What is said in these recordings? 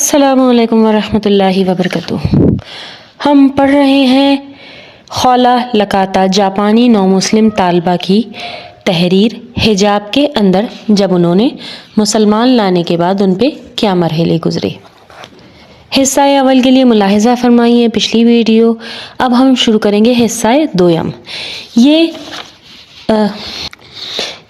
السلام علیکم ورحمۃ اللہ وبرکاتہ۔ ہم پڑھ رہے ہیں خولا لکاتا، جاپانی نو مسلم طالبہ کی تحریر حجاب کے اندر جب انہوں نے مسلمان لانے کے بعد ان پہ کیا مرحلے گزرے۔ حصہ اول کے لیے ملاحظہ فرمائیے پچھلی ویڈیو۔ اب ہم شروع کریں گے حصہ دوم۔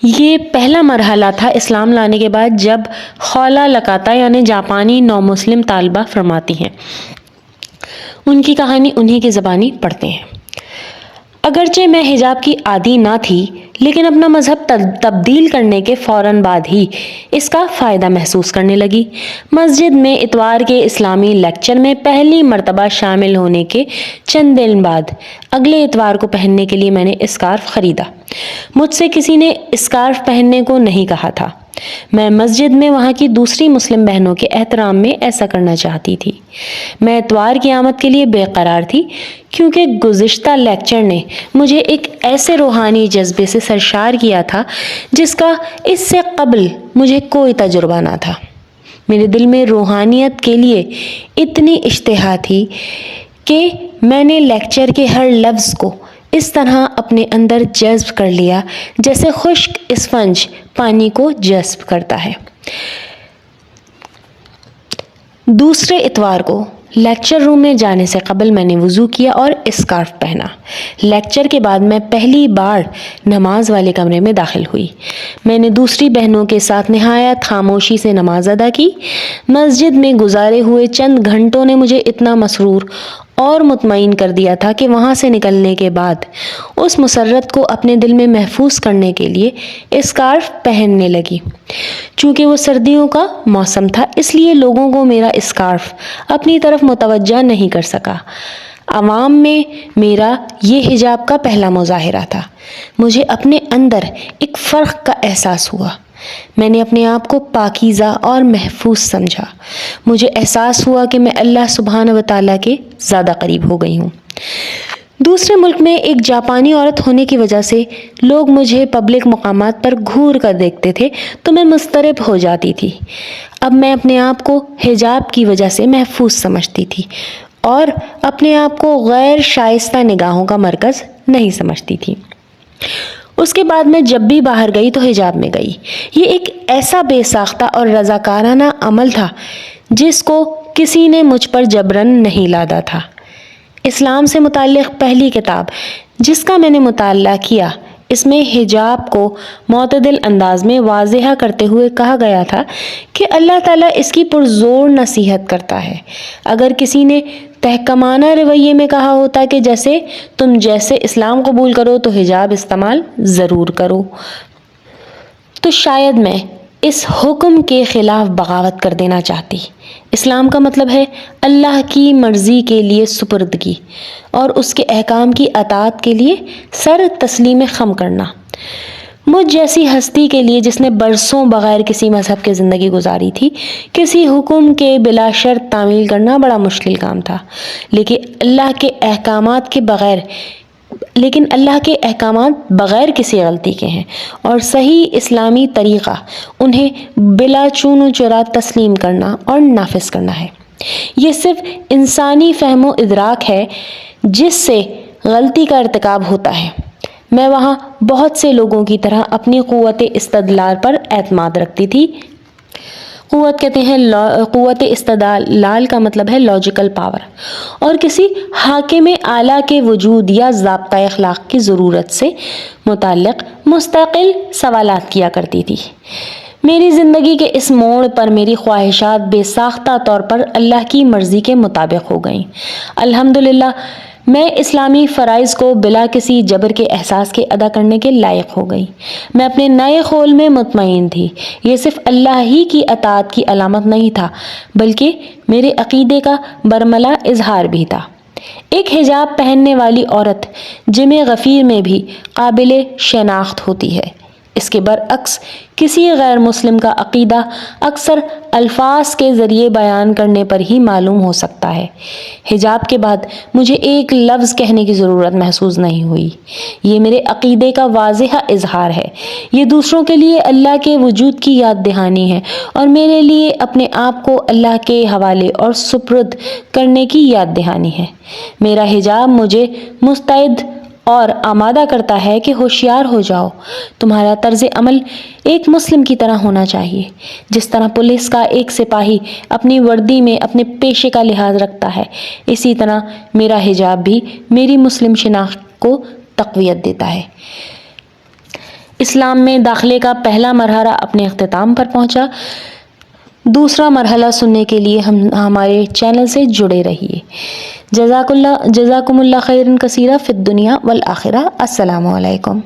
یہ پہلا مرحلہ تھا اسلام لانے کے بعد، جب خولا لکاتا یعنی جاپانی نو مسلم طالبہ فرماتی ہیں۔ ان کی کہانی انہی کی زبانی پڑھتے ہیں۔ اگرچہ میں حجاب کی عادی نہ تھی، لیکن اپنا مذہب تبدیل کرنے کے فوراً بعد ہی اس کا فائدہ محسوس کرنے لگی۔ مسجد میں اتوار کے اسلامی لیکچر میں پہلی مرتبہ شامل ہونے کے چند دن بعد اگلے اتوار کو پہننے کے لیے میں نے اسکارف خریدا۔ مجھ سے کسی نے اسکارف پہننے کو نہیں کہا تھا۔ میں مسجد میں وہاں کی دوسری مسلم بہنوں کے احترام میں ایسا کرنا چاہتی تھی۔ میں اتوار کی آمد کے لیے بے قرار تھی، کیونکہ گزشتہ لیکچر نے مجھے ایک ایسے روحانی جذبے سے سرشار کیا تھا جس کا اس سے قبل مجھے کوئی تجربہ نہ تھا۔ میرے دل میں روحانیت کے لیے اتنی اشتہا تھی کہ میں نے لیکچر کے ہر لفظ کو اس طرح اپنے اندر جذب کر لیا جیسے خشک اسفنج پانی کو جذب کرتا ہے۔ دوسرے اتوار کو لیکچر روم میں جانے سے قبل میں نے وضو کیا اور اسکارف پہنا۔ لیکچر کے بعد میں پہلی بار نماز والے کمرے میں داخل ہوئی۔ میں نے دوسری بہنوں کے ساتھ نہایت خاموشی سے نماز ادا کی۔ مسجد میں گزارے ہوئے چند گھنٹوں نے مجھے اتنا مسرور اور مطمئن کر دیا تھا کہ وہاں سے نکلنے کے بعد اس مسرت کو اپنے دل میں محفوظ کرنے کے لیے اسکارف پہننے لگی۔ چونکہ وہ سردیوں کا موسم تھا، اس لیے لوگوں کو میرا اسکارف اپنی طرف متوجہ نہیں کر سکا۔ عوام میں میرا یہ حجاب کا پہلا مظاہرہ تھا۔ مجھے اپنے اندر ایک فرق کا احساس ہوا۔ میں نے اپنے آپ کو پاکیزہ اور محفوظ سمجھا۔ مجھے احساس ہوا کہ میں اللہ سبحانہ و تعالیٰ کے زیادہ قریب ہو گئی ہوں۔ دوسرے ملک میں ایک جاپانی عورت ہونے کی وجہ سے لوگ مجھے پبلک مقامات پر گھور کر دیکھتے تھے تو میں مضطرب ہو جاتی تھی۔ اب میں اپنے آپ کو حجاب کی وجہ سے محفوظ سمجھتی تھی اور اپنے آپ کو غیر شائستہ نگاہوں کا مرکز نہیں سمجھتی تھی۔ اس کے بعد میں جب بھی باہر گئی تو حجاب میں گئی۔ یہ ایک ایسا بے ساختہ اور رضاکارانہ عمل تھا جس کو کسی نے مجھ پر جبراً نہیں لادا تھا۔ اسلام سے متعلق پہلی کتاب جس کا میں نے مطالعہ کیا، اس میں حجاب کو معتدل انداز میں واضح کرتے ہوئے کہا گیا تھا کہ اللہ تعالیٰ اس کی پرزور نصیحت کرتا ہے۔ اگر کسی نے تحکمانہ رویے میں کہا ہوتا کہ جیسے تم جیسے اسلام قبول کرو تو حجاب استعمال ضرور کرو، تو شاید میں اس حکم کے خلاف بغاوت کر دینا چاہتی۔ اسلام کا مطلب ہے اللہ کی مرضی کے لیے سپردگی اور اس کے احکام کی اطاعت کے لیے سر تسلیم خم کرنا۔ مجھ جیسی ہستی کے لیے جس نے برسوں بغیر کسی مذہب کے زندگی گزاری تھی، کسی حکم کے بلا شرط تعمیل کرنا بڑا مشکل کام تھا، لیکن اللہ کے احکامات بغیر کسی غلطی کے ہیں، اور صحیح اسلامی طریقہ انہیں بلا چون و چرا تسلیم کرنا اور نافذ کرنا ہے۔ یہ صرف انسانی فہم و ادراک ہے جس سے غلطی کا ارتکاب ہوتا ہے۔ میں وہاں بہت سے لوگوں کی طرح اپنی قوت استدلال پر اعتماد رکھتی تھی۔ قوت استدلال کا مطلب ہے لاجیکل پاور، اور کسی حاکم اعلیٰ کے وجود یا ضابطۂ اخلاق کی ضرورت سے متعلق مستقل سوالات کیا کرتی تھی۔ میری زندگی کے اس موڑ پر میری خواہشات بے ساختہ طور پر اللہ کی مرضی کے مطابق ہو گئیں۔ الحمدللہ میں اسلامی فرائض کو بلا کسی جبر کے احساس کے ادا کرنے کے لائق ہو گئی۔ میں اپنے نئے خول میں مطمئن تھی۔ یہ صرف اللہ ہی کی اطاعت کی علامت نہیں تھا، بلکہ میرے عقیدے کا برملا اظہار بھی تھا۔ ایک حجاب پہننے والی عورت جمع غفیر میں بھی قابل شناخت ہوتی ہے۔ اس کے برعکس کسی غیر مسلم کا عقیدہ اکثر الفاظ کے ذریعے بیان کرنے پر ہی معلوم ہو سکتا ہے۔ حجاب کے بعد مجھے ایک لفظ کہنے کی ضرورت محسوس نہیں ہوئی۔ یہ میرے عقیدے کا واضح اظہار ہے، یہ دوسروں کے لیے اللہ کے وجود کی یاد دہانی ہے اور میرے لیے اپنے آپ کو اللہ کے حوالے اور سپرد کرنے کی یاد دہانی ہے۔ میرا حجاب مجھے مستعد اور آمادہ کرتا ہے کہ ہوشیار ہو جاؤ، تمہارا طرز عمل ایک مسلم کی طرح ہونا چاہیے۔ جس طرح پولیس کا ایک سپاہی اپنی وردی میں اپنے پیشے کا لحاظ رکھتا ہے، اسی طرح میرا حجاب بھی میری مسلم شناخت کو تقویت دیتا ہے۔ اسلام میں داخلے کا پہلا مرحلہ اپنے اختتام پر پہنچا۔ دوسرا مرحلہ سننے کے لیے ہمارے چینل سے جڑے رہیے۔ جزاکم اللہ خیرا کثیرا فی الدنیا والآخرہ۔ السلام علیکم۔